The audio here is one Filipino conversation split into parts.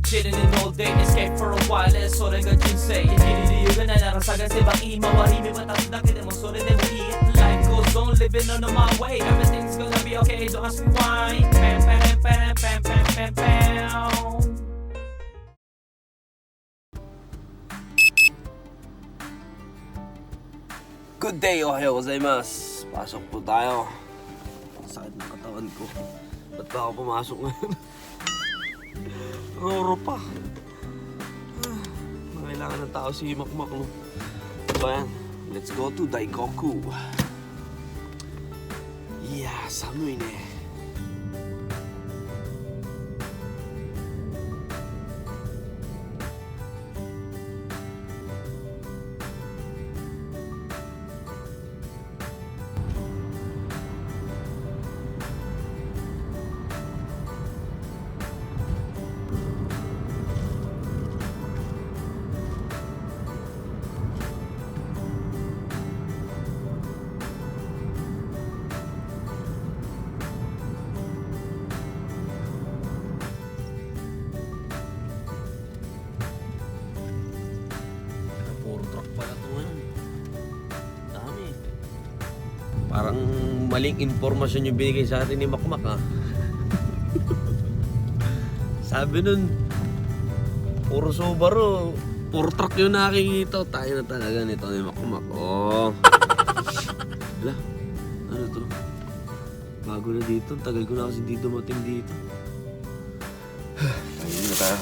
chilling all day, escape for a while, それが人生生きる理由がないなら探せばいい周り見渡すだけでもそれでもいい Life goes on, living on my way, everything's gonna be okay, don't ask me why. Pam pam pam pam pam pam pam. Good day, ohayo gozaimasu. Pasok po tayo. Sakit ng katawan ko. Ba't ba ako pumasok ngayon? Roro pa. Kailangan ng tao si Makmak. So yan, let's go to Daikoku. Yeah,寒いね. Parang maling informasyon yung binigay sa atin ni Makmak, ha? Sabi nun, puro Subaru, puro truck yung nakikita. Tayo na talaga nito ni Makmak. Oh. Wala, ano to? Bago na dito, tagal ko na kasi di dumating dito. Tayo na tayo.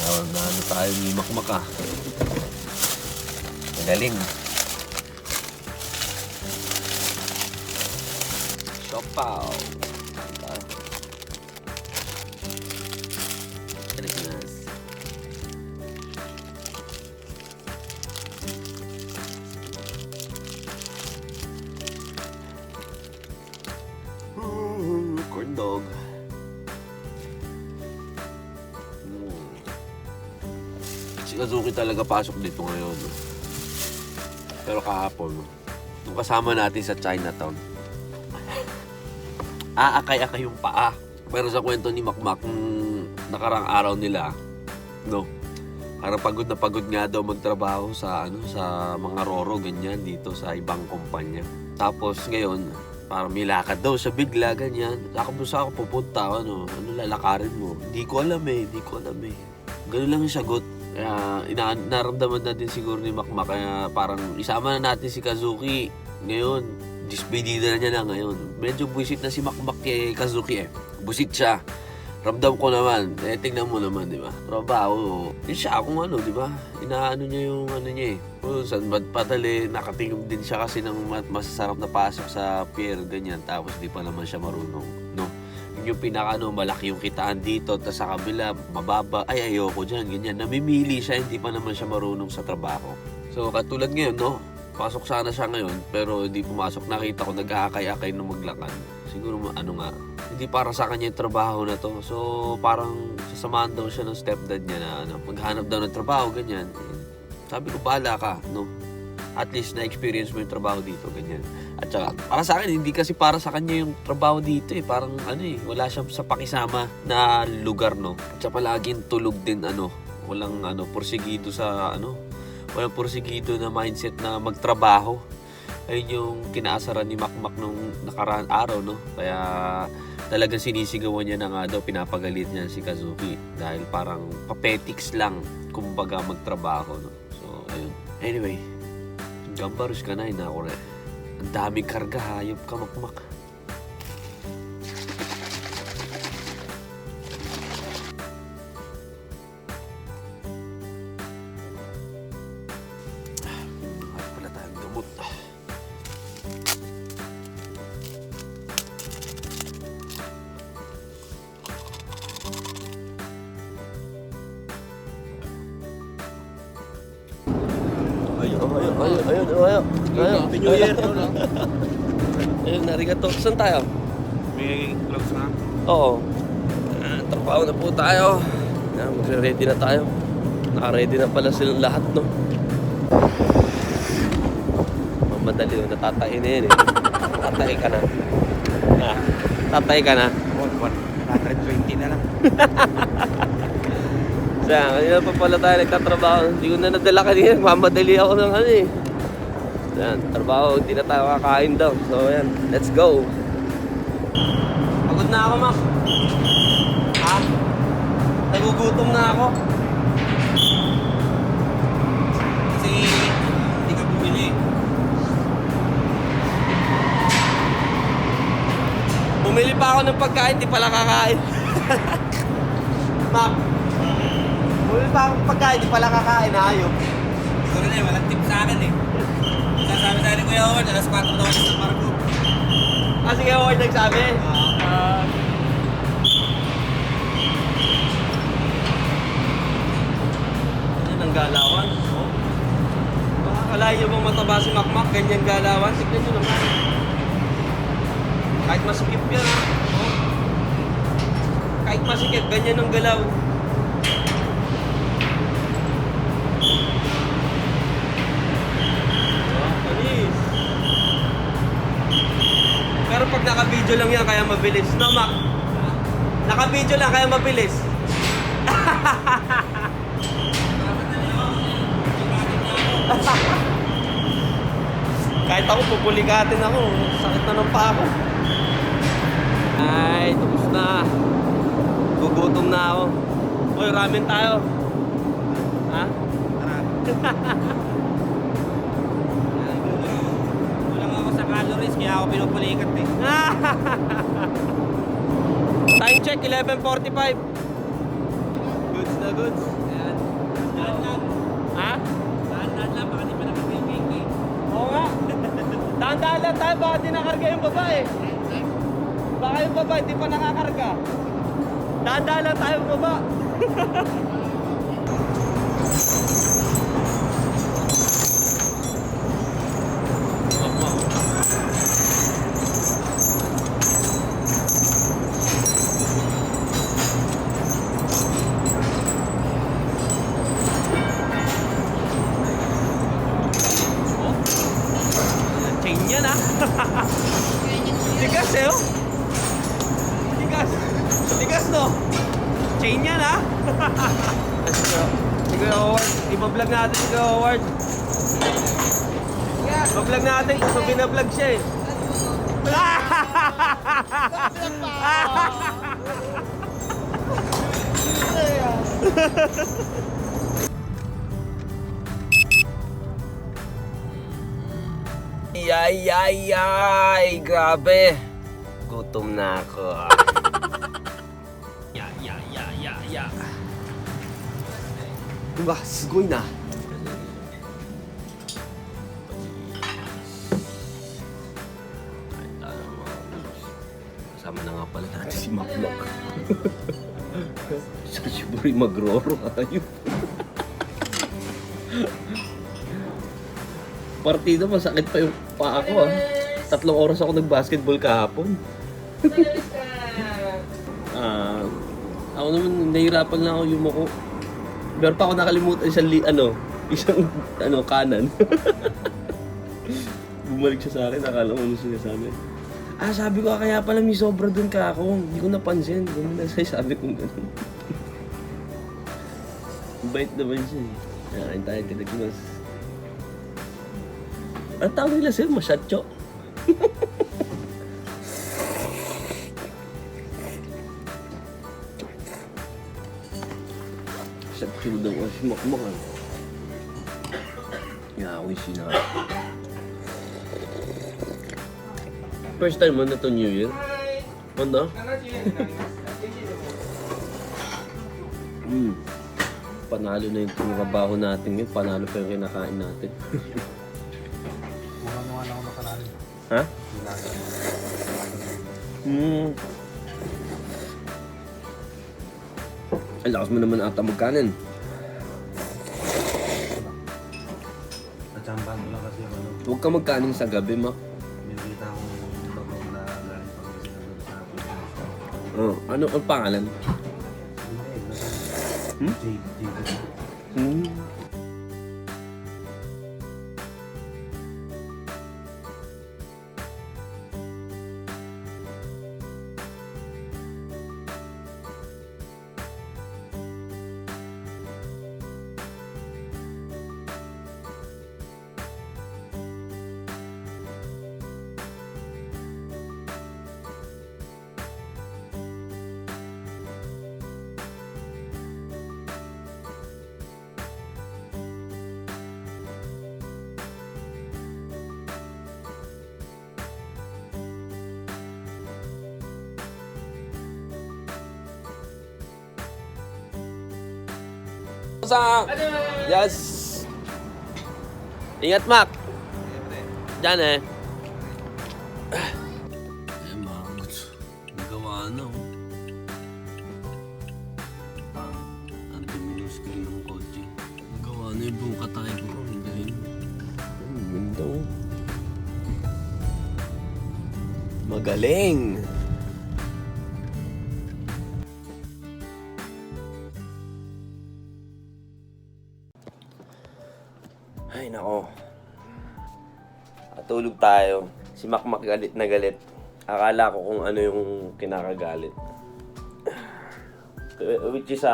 Na ano tayo ni Makmak, ha? Magaling. Siopaw. Pilipinas. Corn dog. Si Kazuki talaga pasok dito ngayon. Pero kahapon, nung kasama natin sa Chinatown, aakay-akay yung paa. Pero sa kwento ni Makmak, nakarang araw nila, no, parang pagod na pagod nga daw magtrabaho sa sa mga roro ganyan dito sa ibang kumpanya. Tapos ngayon, parang may lakad daw siya bigla ganyan. Saan ako pupunta? Ano lalakarin mo? Di ko alam eh. Ganun lang yung sagot. Kaya naramdaman na din siguro ni Makmak, kaya parang isama na natin si Kazuki ngayon. Dispedida na niya na ngayon. Medyo buisit na si Makmak kay Kazuki eh. Busit siya. Ramdam ko naman. Tingnan mo naman, di ba? Trabaho. Siya kung di ba? Inaano niya yung niya eh. Saan padali, nakatingin din siya kasi ng masasarap na pasok sa pier, ganyan. Tapos di pa naman siya marunong, no? Yung pinaka malaki yung kitaan dito, tapos sa kabila, mababa. Ay, ayoko dyan, ganyan. Namimili siya, hindi pa naman siya marunong sa trabaho. So, katulad ngayon, no? Pasok sana siya ngayon, pero hindi pumasok. Nakita ko nag-aakay-akay nung maglakad. Siguro hindi para sa kanya yung trabaho na to. So parang sasamahan daw siya ng stepdad niya na maghanap daw ng trabaho, ganyan. Sabi ko, bahala ka, no? At least na-experience mo yung trabaho dito, ganyan. At saka, para sa akin, hindi kasi para sa kanya yung trabaho dito eh. Parang wala siyang sa pakisama na lugar, no? At saka palaging tulog din, walang porsigido sa walang porsigido na mindset na magtrabaho. Ayun yung kinaasaran ni Makmak nung nakaraang araw, no? Kaya talagang sinisigawan niya na nga daw, pinapagalit niya si Kazuki dahil parang papetics lang kumbaga magtrabaho, no? So ayun, anyway, gambarus ka na inakore. Ang daming karga, hayop ka Makmak. Ayun. Happy New Year. Ayun, arigato. Saan tayo? May vlogs na? Oo. Trabaho na po tayo. Magre-ready na tayo. Naka-ready na pala silang lahat, no? Mamadali, natatay na yan eh. Tatay ka na. Tatay ka na. 120 na lang. Kaya, kanina pa pala tayo nagtatrabaho. Hindi ko na nadala kanina. Mamadali ako ng ano eh. Yan, trabaho. Hindi na tayo kakain daw. So, yan. Let's go. Pagod na ako, Mac. Ha? Nagugutom na ako. Kasi hindi ka bumili. Bumili pa ako ng pagkain, di pala kakain. Mac, bumili pa ako ng pagkain, di pala kakain. Ayop. Siguro na walang tip sa akin eh. Sasabi sa ni Kuya Howard, alas 4 daw ako sa Marco. Ah, sige, Howard nagsabi. Yan ang galawan. Oh. Akalain nyo bang mataba si Makmak? Ganyan galawan? Tignan nyo naman. Kahit masikip yan ha. Oh. Kahit masikip, ganyan ang galaw. Oh, panis. Pero pag naka-video lang yan, kaya mabilis. No, Mac? Naka-video lang, kaya mabilis. Kahit ako, pupulikatin ako. Sakit na ng paa ko. Ay, tapos na. Gugutom na ako. Uy, ramen tayo. Ha? Kulang ako sa calories, kaya ako pinupulikat eh. Time check, 11:45. Goods na goods. Ayan. Daan lang. Ha? Daan lang, baka di pa nakapilking eh. Oo nga. Tandaan lang tayo, baka di nakarga yung babae. Baka yung babae, di pa nakakarga. Tandaan lang tayo baba. Chain yan ah. Tigas eh oh. Tigas. Tigas no. Chain yan ah. Sige Howard. Iba-vlog natin si Howard. Iba-vlog natin kasi binablog siya eh. Yay! Grabe! Gutom na ako. Ya. Diba? Sugoy na. Kasama na nga pala natin si Makmak. Sa Shiburi magroro. Ayun. Partida, masakit pa yung paa ko ah. 3 oras ako nag-basketball kahapon. Ako naman, nahihirapan lang ako yumuko. Meron pa ako nakalimutan isang kanan. Bumalik siya sa akin, akala ko ano sinasabi. Sabi ko, kaya pala may sobra dun ka ako. Hindi ko napansin. Ganun na sabi ko gano'n. Bait naman siya eh. Kain tayo, tinagmas. Ang tawag nila sir, masyadyo. Masyadyo daw kasi makmakan. Yawi sina. First time mo na to New Year? Ano? Panalo na yung trabaho natin ngayon. Panalo pa yung kinakain natin. Ha? Ang lakas mo naman ata magkanin. Natsambahan ko lang kasi yung ano. Huwag ka magkanin sa gabi, Mak. Binibita akong bagong na galing pang sa Oh, ano ang pangalan? Jade. Sa... Yes! Ingat, Mac! Diyan eh. Eh, mga kagots. Nagawa na, oh. Ang dumi ng screen ng kotse. Nagawa na yung buong katay ko. Ang galing. Ang ganda, oh. Magaling! Ay, nako. Tulog tayo. Si Makmak galit na galit. Akala ko kung ano yung kinakagalit. Which is,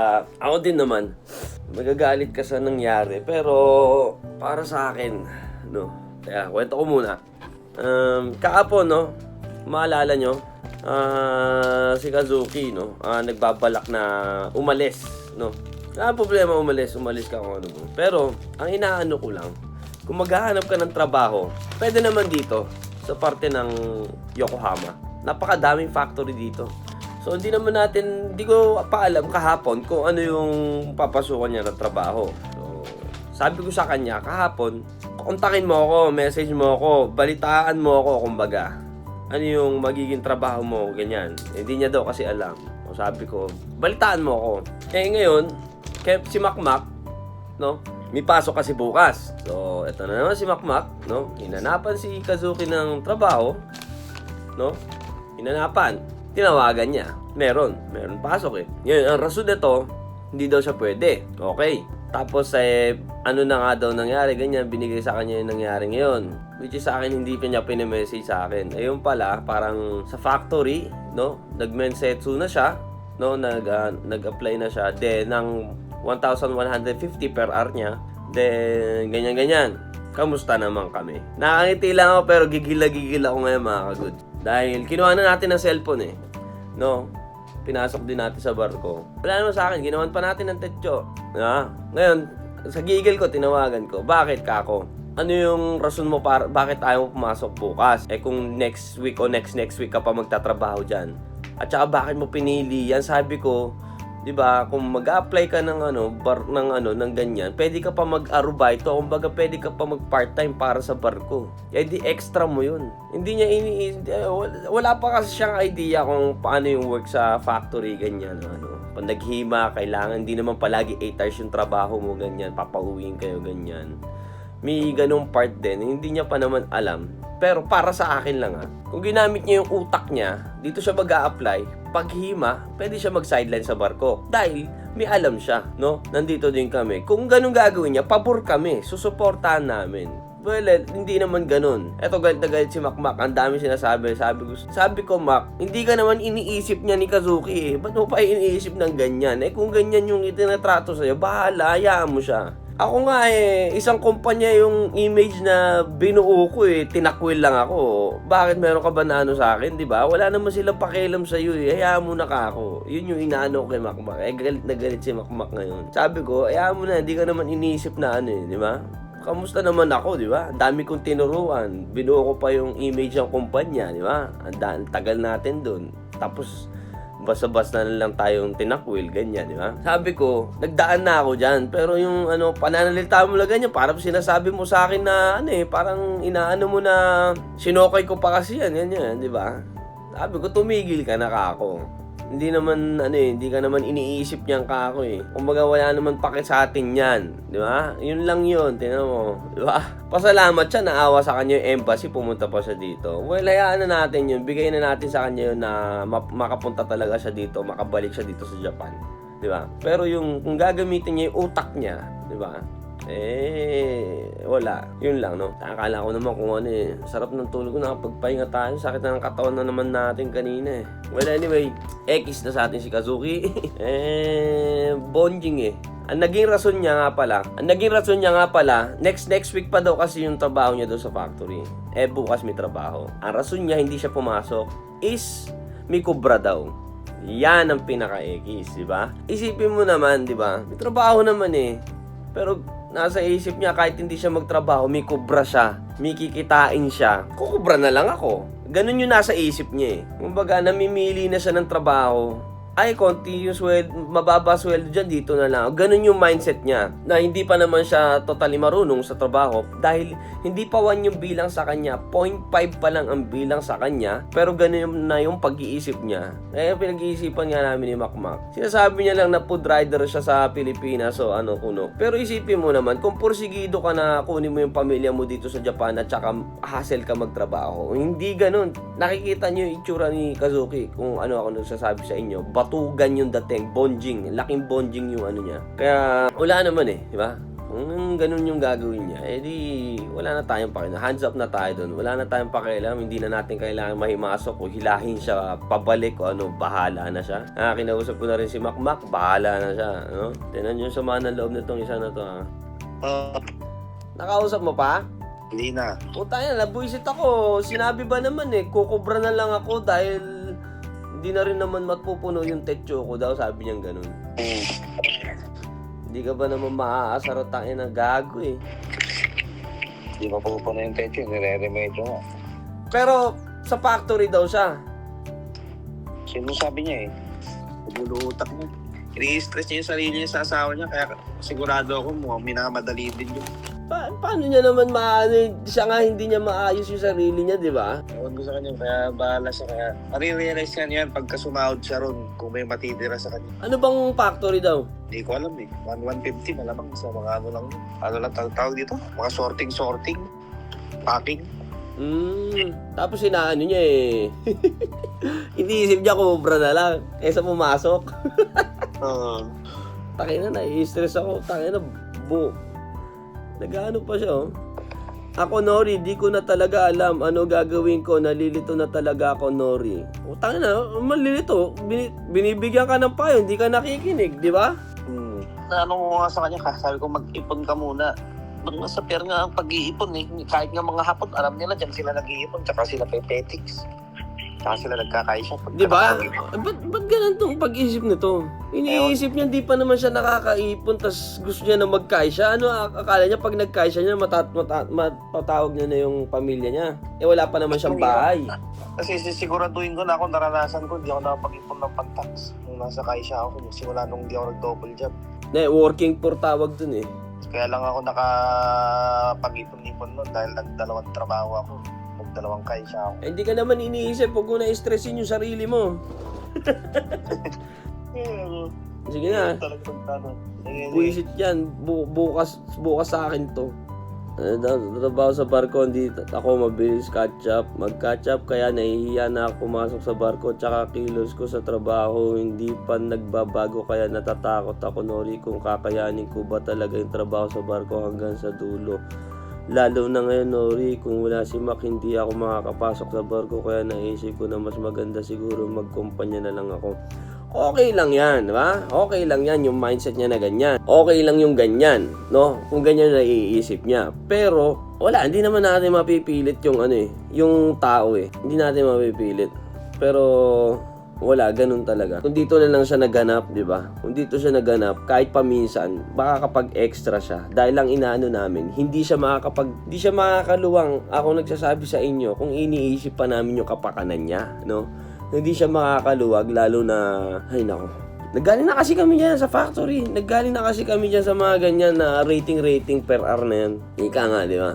ako din naman, magagalit ka sa nangyari. Pero, para sa akin, no? Kaya, kwento ko muna. Kahapon, no? Maalala nyo, si Kazuki, no? Nagbabalak na umalis, no? Problema umalis ka kung ano mo. Pero, ang inaano ko lang, kung maghahanap ka ng trabaho, pwede naman dito, sa parte ng Yokohama. Napakadaming factory dito. So, hindi ko pa alam kahapon kung ano yung papasukan niya na trabaho. So, sabi ko sa kanya, kahapon, kontakin mo ako, message mo ako, balitaan mo ako, kumbaga. Ano yung magiging trabaho mo, ganyan. Hindi niya daw kasi alam. So, sabi ko, balitaan mo ako. Ngayon, si Makmak, no? May pasok kasi bukas. So, eto na naman si Makmak, no? Hinanapan si Kazuki ng trabaho, no? Hinanapan. Tinawagan niya. Meron pasok eh. Ngayon, ang rason nito, hindi daw siya pwede. Okay. Tapos, ano na nga daw nangyari, ganyan, binigay sa kanya yung nangyari ngayon. Which is sa akin, hindi pa niya pinamessage sa akin. Ayun pala, parang sa factory, no? Nag-mensetsu na siya, no? Nag-apply na siya. Then, ng 1,150 per hour niya. Then, ganyan-ganyan. Kamusta naman kami? Nakangiti lang ako pero gigil ako ngayon mga kagod. Dahil kinuha na natin ang cellphone eh. No? Pinasok din natin sa barko. Wala naman sa akin, ginawan pa natin ng tetyo. Ngayon, sa gigil ko, tinawagan ko. Bakit kako? Ano yung rason mo bakit ayaw mo pumasok bukas? Kung next week o next week ka pa magtatrabaho dyan. At saka bakit mo pinili yan? Sabi ko, 'di ba, kung mag-apply ka ng ng ganyan, pwede ka pa mag-arubaito, kumbaga pwede ka pa mag-part-time para sa barko. Di extra mo 'yun. Hindi niya wala pa kasi siyang idea kung paano yung work sa factory ganyan, Pag naghima, kailangan hindi naman palagi 8 hours yung trabaho mo ganyan, papauwiin kayo ganyan. May ganung part din, hindi niya pa naman alam. Pero para sa akin lang kung ginamit niya yung utak niya, dito siya mag-a-apply, paghima, pwede siya mag-sideline sa barko. Dahil may alam siya, no? Nandito din kami. Kung ganun gagawin niya, pabor kami, susuportahan namin. Well, hindi naman ganun. Eto, galit na galit si Makmak. Ang dami sinasabi. Sabi ko, Mak, hindi ka naman iniisip niya ni Kazuki eh. Ba't mo pa iniisip ng ganyan? Kung ganyan yung itinatrato sa'yo, bahala, hayaan mo siya. Ako nga isang kumpanya yung image na binuo ko tinakwil lang ako. Bakit meron ka ba na sa akin, di ba? Wala naman silang pakialam sa iyo hayaan mo na ka ako. Yun yung inaano ko kay Makmak. Galit na galit si Makmak ngayon. Sabi ko, hayaan mo na, hindi ka naman iniisip na di ba? Kamusta naman ako, di ba? Ang dami kong tinuruan. Binuo ko pa yung image ng kumpanya, di ba? Ang tagal natin dun. Tapos, basta-basta na lang tayong tinakwil, ganyan, di ba? Sabi ko, nagdaan na ako dyan. Pero yung pananalita mo lang ganyan, parang sinasabi mo sa akin na, parang inaano mo na, sinokay ko pa kasi yan, di ba? Sabi ko, tumigil ka na kako. Hindi naman, hindi ka naman iniisip niyan kako Kumbaga, wala naman pakit sa atin yan, di ba? Yun lang yun, tingnan mo, di ba? Pasalamat siya, naawa sa kanya yung embassy, pumunta pa siya dito. Well, hayaan na natin yun, bigay na natin sa kanya yun na makapunta talaga siya dito, makabalik siya dito sa Japan, di ba? Pero yung, kung gagamitin niya yung utak niya, di ba? Wala. Yun lang, no? Akala ko naman kung sarap ng tulog ko, nakapagpahinga tayo. Sakit na ng katawan na naman natin kanina Well, anyway, X na sa atin si Kazuki. Bonding Ang naging rason niya nga pala, next week pa daw kasi yung trabaho niya doon sa factory. Bukas may trabaho. Ang rason niya hindi siya pumasok is may kubra daw. Yan ang pinaka-X, di ba? Isipin mo naman, di ba? May trabaho naman Pero nasa isip niya, kahit hindi siya magtrabaho, may kubra siya, may kikitain siya, kukubra na lang ako. Ganun yung nasa isip niya Kumbaga, namimili na siya ng trabaho ay, konti yung sweldo, mababa sweldo dyan, dito na lang. Ganun yung mindset niya, na hindi pa naman siya totally marunong sa trabaho, dahil hindi pa 1 yung bilang sa kanya, 0.5 pa lang ang bilang sa kanya, pero ganun na yung pag-iisip niya. Kaya pinag-iisipan nga namin ni Makmak. Sinasabi niya lang na food rider siya sa Pilipinas, so ano kuno. Pero isipin mo naman, kung porsigido ka na kunin mo yung pamilya mo dito sa Japan at saka hassle ka magtrabaho, hindi ganun. Nakikita niyo yung itsura ni Kazuki, kung ano ako nagsasabi sa inyo, batugan yung dating, bonjing, laking bonjing yung ano niya. Kaya wala naman di ba? Kung ganun yung gagawin niya, di wala na tayong pakialam. Hands up na tayo doon. Wala na tayong pakialam. Hindi na natin kailangan mahimasok o hilahin siya pabalik o ano, bahala na siya. Kinausap ko na rin si Makmak, bahala na siya. No? Tinan yung sama ng loob nitong isa na to. Nakausap mo pa? Hindi na. Puta yan, nabuisit ako. Sinabi ba naman kukubra na lang ako dahil hindi na rin naman mapupuno yung techo ko daw, sabi niyang ganun. Hindi ka ba naman maaasar at tangin na gago Hindi mapupuno yung techo, nire-remedyo nga. Pero sa factory daw siya. Sino sabi niya Nagulo utak niya. I-stress niya yung sarili niya sa asawa niya, kaya sigurado ako mukhang minamadali din yun. Paano niya naman siya nga hindi niya maayos yung sarili niya, di ba? Ewan ko sa kanya, kaya bahala siya. Kaya marirealize niya yan pagka sumahod siya ron kung may matitira sa kanya. Ano bang factory daw? Hindi ko alam 150 malamang sa mga ano lang. Ano lang tawag dito? Mga sorting, packing. Tapos inaano niya iniisip niya kumubra na lang kaysa pumasok. Takina na, i-stress ako. Takina nag-ano pa siya Ako, Nori, di ko na talaga alam ano gagawin ko. Nalilito na talaga ako, Nori. Takina, malilito. Binibigyan ka ng payo, hindi ka nakikinig, di ba? Ano mo nga sa kanya, sabi ko mag-ipon ka muna. Nasa pier nga ang pag-iipon Kahit nga mga hapon, alam nila dyan sila nag-iipon. Tsaka sila pepetics. Tsaka sila nagkakaisya. Di ba? Ba't ganun tong pag-isip nito? Iniisip niya, di pa naman siya nakakaipon, tas gusto niya na magkaisya. Ano, akala niya pag nagkaisya niya, matawag niya na yung pamilya niya. Wala pa naman siyang bahay. Kasi sisiguraduhin ko na ako, naranasan ko, hindi ako nakapag-ipon ng pantax. Nung nasa kaisya ako, simula nung hindi ako nag-double job. Working poor tawag dun Kaya lang ako nakapag-ipon-ipon nun dahil nagdalawang trabaho ako. Nagdalawang kaisya ako. Hindi ka naman iniisip, huwag mo na i-stressin yung sarili mo. Sige na. Buisit yan. Bukas sa akin to. Trabaho sa barko, hindi ako mabilis mag-catch up, kaya nahihiya na ako pumasok sa barko, tsaka kilos ko sa trabaho hindi pa nagbabago, kaya natatakot ako, Nori, kung kakayanin ko ba talaga yung trabaho sa barko hanggang sa dulo. Lalo na ngayon, Nori, kung wala si Mac, hindi ako makakapasok sa barko, kaya naisip ko na mas maganda siguro magkumpanya na lang ako. Okay lang yan, di ba? Okay lang yan yung mindset niya na ganyan. Okay lang yung ganyan, no? Kung ganyan na iisip niya. Pero, wala, hindi naman natin mapipilit yung yung tao Hindi natin mapipilit. Pero, wala, ganun talaga. Kung dito na lang siya naganap, di ba? Kung dito siya naganap, kahit paminsan, baka kapag extra siya, dahil lang inaano namin, hindi siya makakaluwang. Ako nagsasabi sa inyo, kung iniisip pa namin yung kapakanan niya, no? Hindi siya makakaluwag, lalo na, ay nako. Naggaling na kasi kami dyan sa factory. Naggaling na kasi kami dyan sa mga ganyan na rating per hour na yan. Ika nga, di ba?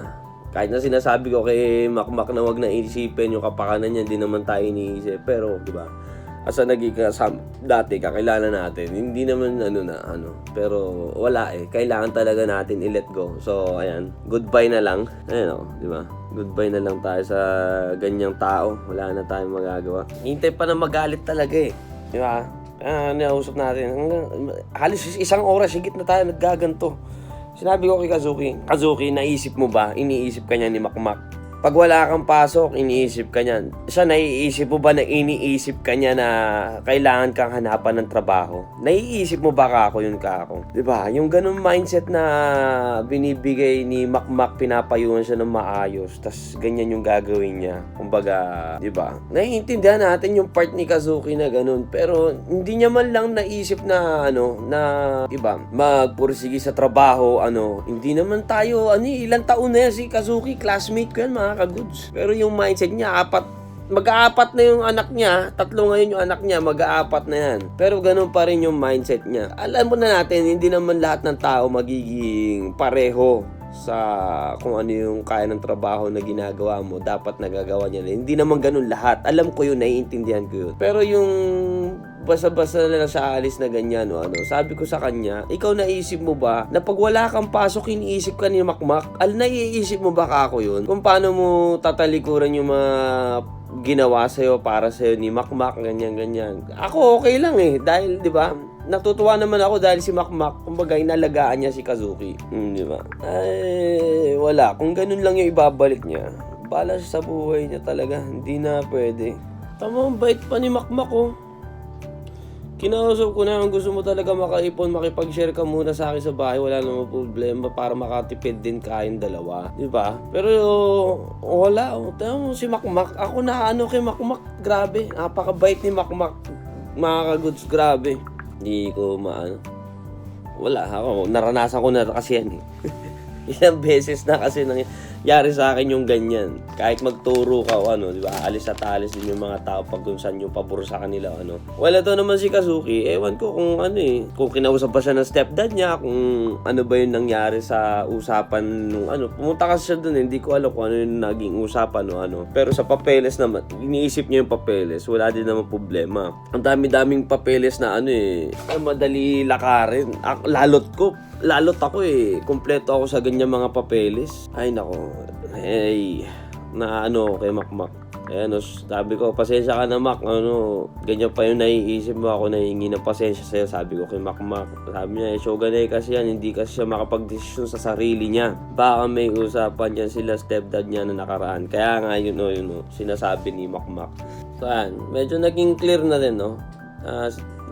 Kahit na sinasabi ko kay Makmak na wag na isipin yung kapakanan niya, hindi naman tayo iniisip. Pero, di ba? Asa naging dati, kakilala natin. Hindi naman Pero wala Kailangan talaga natin i-let go. So, ayan. Goodbye na lang. Ayan di ba? Goodbye na lang tayo sa ganyang tao. Wala na tayong magagawa. Hintay pa na magalit talaga Di ba? Nausap natin. Halos 1 oras, higit na tayo naggaganto. Sinabi ko kay Kazuki, naisip mo ba? Iniisip ka niya ni Makmak. Pag wala kang pasok, iniisip ka niyan. Siya, naiisip mo ba na iniisip ka niya na kailangan kang hanapan ng trabaho? Naiisip mo ba kako yun kako? Diba? Yung ganun mindset na binibigay ni Makmak, pinapayuhan siya ng maayos, tas ganyan yung gagawin niya. Kumbaga, diba? Naiintindihan natin yung part ni Kazuki na ganun, pero hindi niya man lang naisip na iba, magpursige sa trabaho, hindi naman tayo, ilang taon na yan si Kazuki, classmate ko yan, mga ka-goods. Pero yung mindset niya, 4 mag-aapat na yung anak niya, 3 ngayon yung anak niya, mag-aapat na yan. Pero ganun pa rin yung mindset niya. Alam mo na natin, hindi naman lahat ng tao magiging pareho sa kung ano yung kaya ng trabaho na ginagawa mo, dapat nagagawa niya na. Hindi naman ganun lahat. Alam ko yun, naiintindihan ko yun. Pero yung basta-basta na lang siya alis na ganyan, sabi ko sa kanya, ikaw naisip mo ba na pag wala kang pasok, iniisip ka ni Makmak? Naiisip mo ba kako yun? Kung paano mo tatalikuran yung mga ginawa sa'yo para sa'yo ni Makmak, ganyan-ganyan. Ako okay lang dahil, di ba, natutuwa naman ako dahil si Makmak, kumbaga, inalagaan niya si Kazuki. Di ba? Ay, wala. Kung ganun lang yung ibabalik niya, bala siya sa buhay niya talaga. Hindi na pwede. Tama, bait pa ni Makmak, Kinausap ko na, gusto mo talaga makaipon, makipag-share ka muna sa akin sa bahay, wala namang problema para makatipid din kayong dalawa, di ba? Pero wala, tama mo si Makmak, ako na kay Makmak, grabe, napakabait ni Makmak, mga kaguds, grabe. Hindi ko wala, ako, naranasan ko na kasi yan Ilang beses na kasi nangyari sa akin yung ganyan. Kahit magturo ka o di ba, alis at alis din yung mga tao pag kung saan yung pabor sa kanila Wala to naman si Kazuki, ewan ko kung kung kinausap pa siya ng stepdad niya, kung ano ba yung nangyari sa usapan nung pumunta kasi siya dun, hindi ko alam kung ano yung naging usapan Pero sa papeles naman, iniisip niya yung papeles, wala din naman problema. Ang dami-daming papeles na madali lakarin. Lalot ako kompleto ako sa ganyan mga papeles. Ay nako. Hey, na kay Makmak. Sabi ko, pasensya ka na Mak. Ganyan pa yung naiisip mo, ako nahingi ng pasensya sa'yo. Sabi ko kay Makmak. Sabi niya, shogunay kasi yan, hindi kasi siya makapag-desisyon sa sarili niya. Baka may usapan yan sila stepdad niya na nakaraan. Kaya nga sinasabi ni Makmak. So medyo naging clear na rin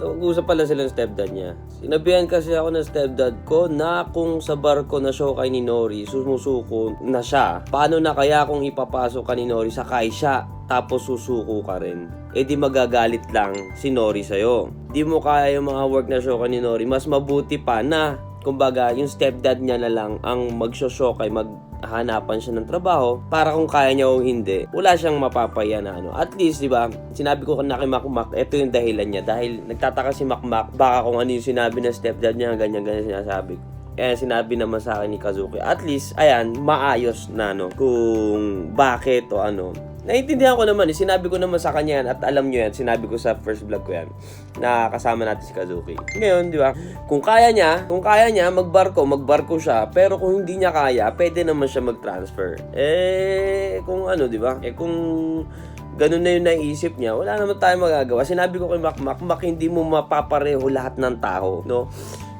nag-usap pala sila ng stepdad niya. Sinabihan kasi ako ng stepdad ko na kung sa barko na Shokai ni Nori, sumusuko na siya. Paano na kaya kung ipapasok ka ni Nori, sakay siya, tapos susuko ka rin? Di magagalit lang si Nori sa'yo. Di mo kaya yung mga work na Shokai ni Nori, mas mabuti pa na, kumbaga, yung stepdad niya na lang ang mag-Shokai, hanapan siya ng trabaho para kung kaya niya o hindi, wala siyang mapapaya na At least, di ba, sinabi ko na kay Makmak, ito yung dahilan niya. Dahil nagtataka si Makmak, baka kung ano yung sinabi ng stepdad niya, ganyan-ganyan sinasabi. Sinabi naman sa akin ni Kazuki. At least, maayos na kung bakit o Naiintindihan ko naman, sinabi ko naman sa kanya yan, at alam nyo yan, sinabi ko sa first vlog ko yan, na kasama natin si Kazuki. Ngayon, di ba, kung kaya niya, magbarko siya, pero kung hindi niya kaya, pwede naman siya mag-transfer. Kung di ba, kung ganun na yung naisip niya, wala naman tayong magagawa. Sinabi ko kay Makmak, hindi mo mapapareho lahat ng tao,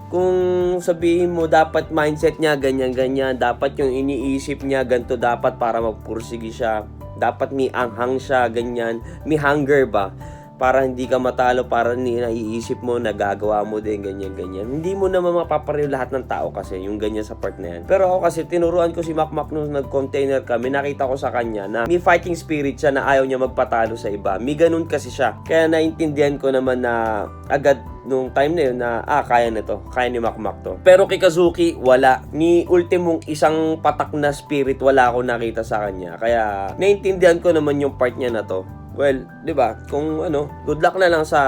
Kung sabihin mo, dapat mindset niya, ganyan-ganyan, dapat yung iniisip niya, ganito dapat para magpursige siya. Dapat may anghang siya, ganyan. May hunger ba? Para hindi ka matalo, para naiisip mo, nagagawa mo din, ganyan-ganyan. Hindi mo naman mapapareho lahat ng tao kasi, yung ganyan sa part na yan. Pero ako kasi, tinuruan ko si Makmak nung nag-container kami, nakita ko sa kanya na may fighting spirit siya na ayaw niya magpatalo sa iba. May ganun kasi siya. Kaya naintindihan ko naman na agad nung time na yun na, kaya na to. Kaya ni Makmak to. Pero kay Kazuki, wala. Ni ultimong isang patak na spirit, wala ako nakita sa kanya. Kaya, naintindihan ko naman yung part niya na to. Well, 'di ba? Kung good luck na lang sa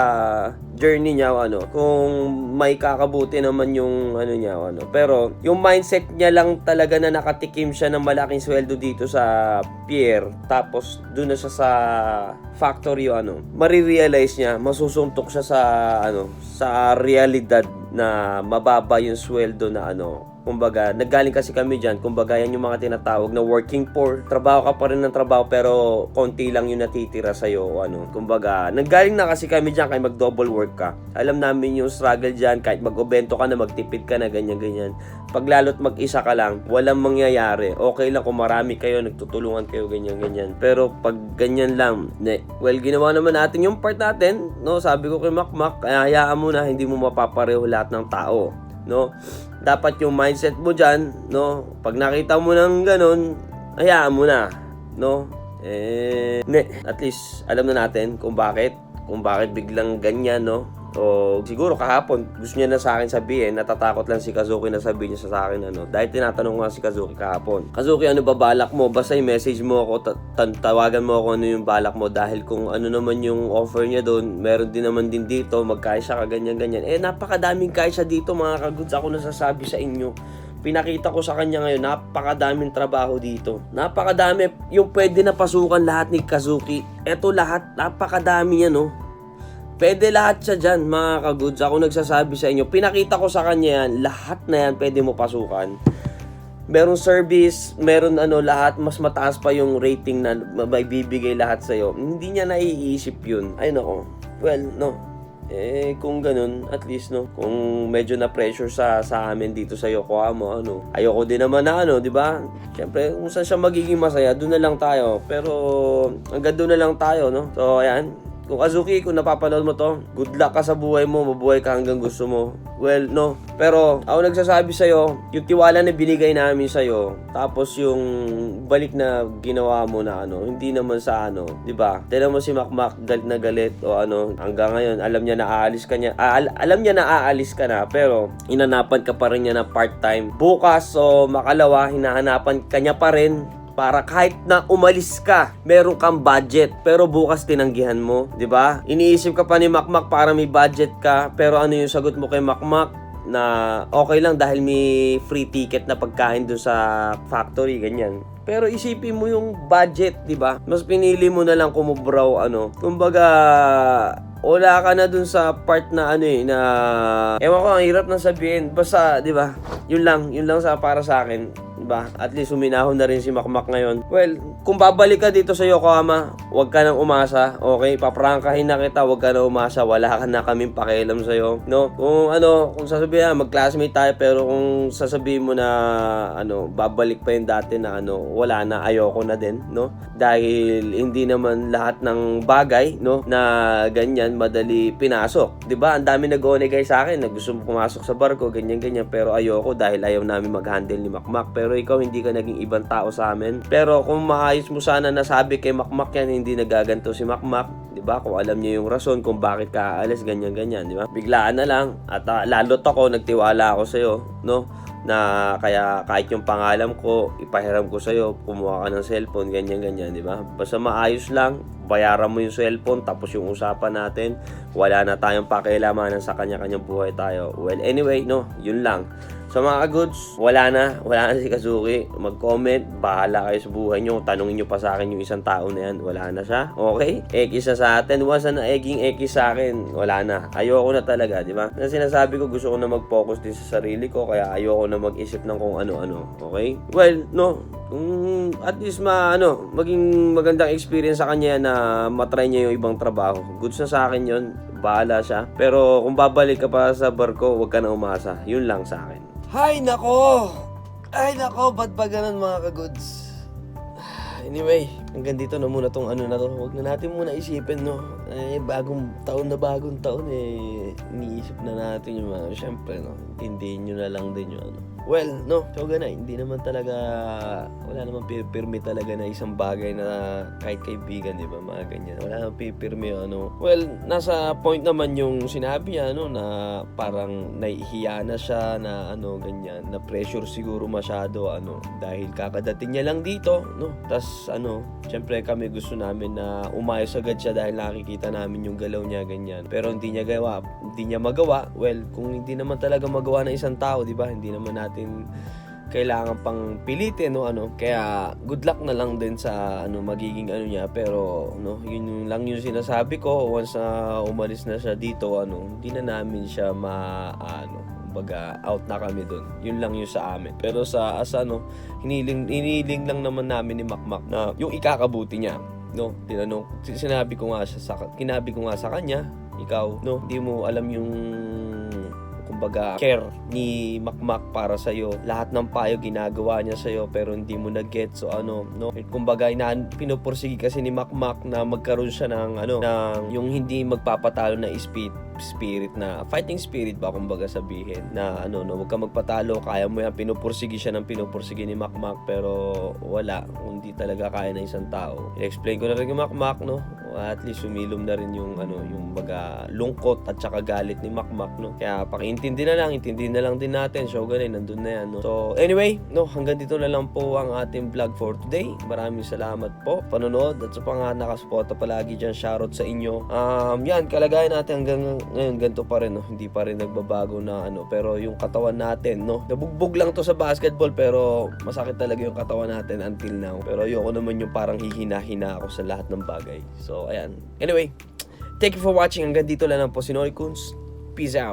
journey niya kung may kakabuti naman yung niya Pero yung mindset niya lang talaga na nakatikim siya ng malaking sweldo dito sa pier, tapos doon na siya sa factory marirealize niya, masusuntok siya sa sa realidad na mababa yung sweldo na kumbaga, naggaling kasi kami dyan, kumbaga yan yung mga tinatawag na working poor. Trabaho ka pa rin ng trabaho pero konti lang yung natitira sa'yo. Kumbaga, naggaling na kasi kami dyan kaya mag-double work ka. Alam namin yung struggle dyan, kahit mag-obento ka na, magtipid ka na, ganyan-ganyan. Pag lalo't mag-isa ka lang, walang mangyayari. Okay lang kung marami kayo, nagtutulungan kayo, ganyan-ganyan. Pero pag ganyan lang, well, ginawa naman natin yung part natin, sabi ko kay Makmak, kaya hayaan mo na, hindi mo mapapareho lahat ng tao. Dapat yung mindset mo dyan, pag nakita mo ng ganun, hayaan mo na, at least, alam na natin kung bakit biglang ganyan, O siguro kahapon, gusto niya na sa akin sabihin, natatakot lang si Kazuki na sabihin niya sa akin ano. Dahil tinatanong ko nga si Kazuki kahapon, Kazuki, ano ba balak mo? Basta i-message mo ako, tawagan mo ako ano yung balak mo. Dahil kung ano naman yung offer niya doon, meron din naman din dito, magkaisa ka ganyan-ganyan. Napakadaming kaisa dito mga kaguds, ako nasasabi sa inyo. Pinakita ko sa kanya ngayon, napakadaming trabaho dito. Napakadami, yung pwede na pasukan lahat ni Kazuki. Eto lahat, napakadami yan, no? Pwede lahat siya dyan, mga kaguds. Ako nagsasabi sa inyo, pinakita ko sa kanya yan, lahat na yan pwede mo pasukan. Meron service, meron lahat, mas mataas pa yung rating na may bibigay lahat sa'yo. Hindi niya naiisip yun. Ay nako, well, no. Kung ganun, at least, no, kung medyo na pressure sa amin dito sa Yokohama, ayoko din naman na, di ba? Siyempre, kung saan siya magiging masaya, doon na lang tayo. Pero, hanggang doon na lang tayo, no? So, ayan. Kung Kazuki, kung napapanood mo to, good luck ka sa buhay mo, mabuhay ka hanggang gusto mo. Well, no. Pero, ako nagsasabi sa'yo, yung tiwala na binigay namin sa'yo, tapos yung balik na ginawa mo na hindi naman sa di ba? Tignan mo si Makmak, galit na galit, o hanggang ngayon, alam niya na aalis ka niya. Alam niya na aalis ka na, pero hinanapan ka pa rin niya na part-time. Bukas, o makalawa, hinahanapan ka niya pa rin, para kahit na umalis ka, meron kang budget. Pero bukas tinanggihan mo, di ba? Iniisip ka pa ni Makmak para may budget ka. Pero ano yung sagot mo kay Makmak? Na okay lang dahil may free ticket na pagkain dun sa factory, ganyan. Pero isipin mo yung budget, di ba? Mas pinili mo na lang kumubraw, kumbaga, wala ka na dun sa part na na ewan ko, ang hirap na sabihin. Basta, di ba? Yun lang sa para sa akin. Diba? At least huminahon na rin si Makmak ngayon. Well, kung babalik ka dito sa Yokohama, huwag ka nang umasa. Okay? Paprangkahin na kita, huwag ka nang umasa. Wala ka na kaming pakialam sa'yo. No? Kung sasabihin, mag-classmate tayo, pero kung sasabihin mo na, babalik pa yung dati na, wala na, ayoko na din, no? Dahil hindi naman lahat ng bagay, no, na ganyan, madali pinasok. Diba? Ang dami nag-onegay sa akin, na gusto mo pumasok sa barko, ganyan-ganyan, pero ayoko dahil ayaw namin mag-handle ni Makmak. Pero ikaw hindi ka naging ibang tao sa amin. Pero kung maayos mo sana nasabi kay Makmak yan, hindi nagaganto si Makmak, 'di ba? Kung alam niya yung rason kung bakit ka aalis, ganyan-ganyan, 'di ba? Biglaan na lang at lalo't ako nagtiwala ako sa iyo, no? Na kaya kahit yung pangalan ko, ipahiram ko sa iyo, kumuha ka ng cellphone, ganyan-ganyan, 'di ba? Basta maayos lang, bayaran mo yung cellphone, tapos yung usapan natin, wala na tayong pakialamanan sa kanya-kanyang buhay tayo. Well, anyway, no, yun lang. So mga goods, wala na si Kazuki. Mag-comment, bahala kayo sa buhay nyo. Tanungin nyo pa sa akin yung isang tao na yan, wala na siya. Okay? Ekis na sa atin. Once na eging ekis sa akin, wala na. Ayoko na talaga, di ba? Na sinasabi ko, gusto ko na mag-focus din sa sarili ko, kaya ayoko na mag-isip ng kung ano-ano. Okay? Well, no. At least maging magandang experience sa kanya na matry niya yung ibang trabaho. Goods na sa akin yun. Bahala siya. Pero kung babalik ka pa sa barko, huwag ka na umasa. Yun lang sa akin. Ay nako, ba't ba ganun mga kagods? Anyway, hanggang dito na muna tong na to. Huwag na natin muna isipin, no? Bagong taon, iniisip na natin yung syempre, no? Intindihin nyo na lang din yung Well, no, so hindi naman talaga, wala naman pipirmi talaga na isang bagay na kahit kaibigan, di ba, mga ganyan. Wala naman pipirmi, Well, nasa point naman yung sinabi niya, na parang naihiya na siya, na ganyan, na pressure siguro masyado, dahil kakadating niya lang dito, no? Tas, syempre kami gusto namin na umayos agad siya dahil nakikita namin yung galaw niya, ganyan. Pero hindi niya magawa. Well, kung hindi naman talaga magawa ng isang tao, di ba, hindi naman natin kailangan pang pilitin, kaya good luck na lang din sa magiging niya. Pero yun lang yung sinasabi ko, once na umalis na siya dito, hindi na namin siya baga out na kami doon. Yun lang yung sa amin. Pero sa hiniling lang naman namin ni Makmak na yung ikakabuti niya, kinabi ko nga sa kanya, ikaw, hindi mo alam yung kumbaga care ni Makmak para sa iyo. Lahat ng payo ginagawa niya sa iyo pero hindi mo na-get. So kumbaga pinupursige kasi ni Makmak na magkaroon siya ng yung hindi magpapatalo na spirit na fighting spirit ba kumbaga sabihin na huwag ka magpatalo, kaya mo yan. Pinupursige siya ng pinupursige ni Makmak pero wala, hindi talaga kaya ng isang tao. I-explain ko na rin kay Makmak, at least sumilom na rin yung yung baga lungkot at saka galit ni Makmak, no. Kaya pakiintindi na lang, intindihin na lang din natin. Shogun nandun na yan, no. So anyway, no, hanggang dito na lang po ang ating vlog for today. Maraming salamat po panonood at sa mga nakasuporta palagi dyan, shoutout sa inyo. Yan, kalagayan natin hanggang ngayon ganito pa rin, no. Hindi pa rin nagbabago na pero yung katawan natin, no, nabugbog lang to sa basketball pero masakit talaga yung katawan natin until now. Pero ayoko naman yung parang hihina-hina ako sa lahat ng bagay. So ayan, anyway, thank you for watching. Hanggang dito lang po si Noy Kunz. Peace out.